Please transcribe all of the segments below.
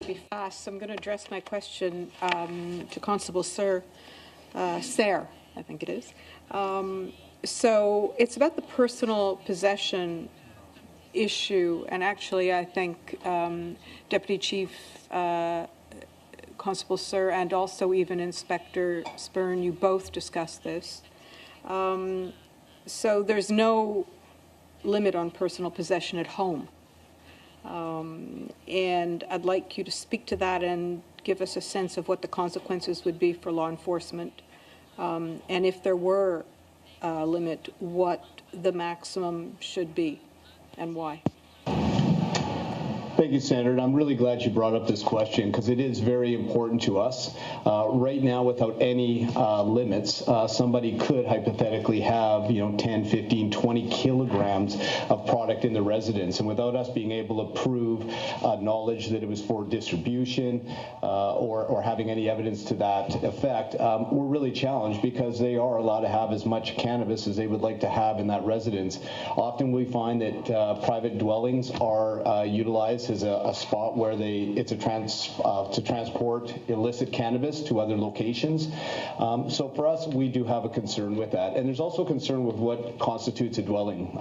be fast, so I'm going to address my question to Constable Sayre, I think it is. So it's about the personal possession issue, and actually I think Deputy Chief Constable Sayre and also even Inspector Spurn, you both discussed this. So there's no limit on personal possession at home. And I'd like you to speak to that and give us a sense of what the consequences would be for law enforcement. And if there were a limit, what the maximum should be and why. Thank you, Senator. And I'm really glad you brought up this question because it is very important to us. Right now, without any limits, somebody could hypothetically have, 10, 15, 20 kilograms of product in the residence. And without us being able to prove knowledge that it was for distribution or having any evidence to that effect, we're really challenged because they are allowed to have as much cannabis as they would like to have in that residence. Often we find that private dwellings are utilized as a spot where to transport illicit cannabis to other locations. So for us, we do have a concern with that. And there's also concern with what constitutes a dwelling.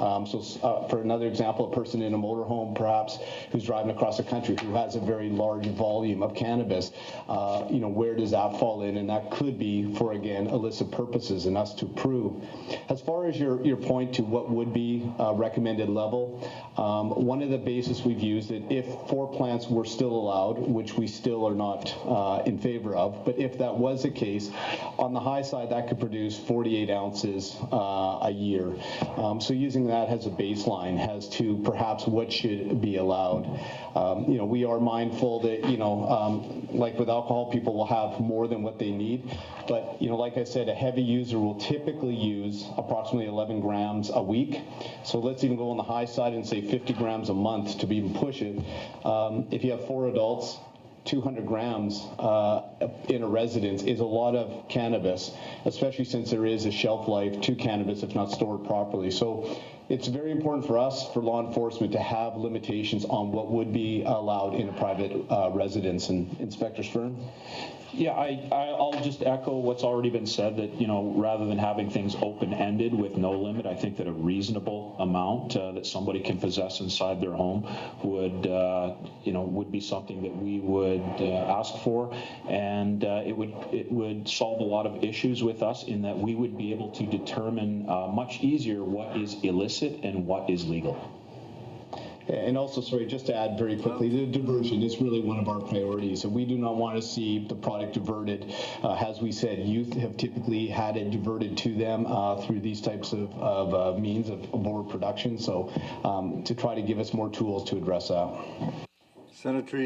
For another example, a person in a motorhome, perhaps, who's driving across the country who has a very large volume of cannabis, where does that fall in? And that could be for, again, illicit purposes and us to prove. As far as your point to what would be a recommended level, one of the bases we've used is if 4 plants were still allowed, which we still are not in favor of, but if that was the case, on the high side, that could produce 48 ounces a year. So using that as a baseline as to perhaps what should be allowed. We are mindful that, like with alcohol, people will have more than what they need. But, like I said, a heavy user will typically use approximately 11 grams a week. So let's even go on the high side and say 50 grams a month to even push it. If you have 4 adults, 200 grams in a residence is a lot of cannabis, especially since there is a shelf life to cannabis if not stored properly. So it's very important for us, for law enforcement, to have limitations on what would be allowed in a private residence. And Inspector Spurn? Yeah, I'll just echo what's already been said, that, rather than having things open-ended with no limit, I think that a reasonable amount that somebody can possess inside their home would be something that we would ask for, and it would solve a lot of issues with us in that we would be able to determine much easier what is illicit and what is legal. And also, sorry, just to add very quickly, the diversion is really one of our priorities. So we do not want to see the product diverted. As we said, youth have typically had it diverted to them through these types of means of overproduction. So to try to give us more tools to address that. Senator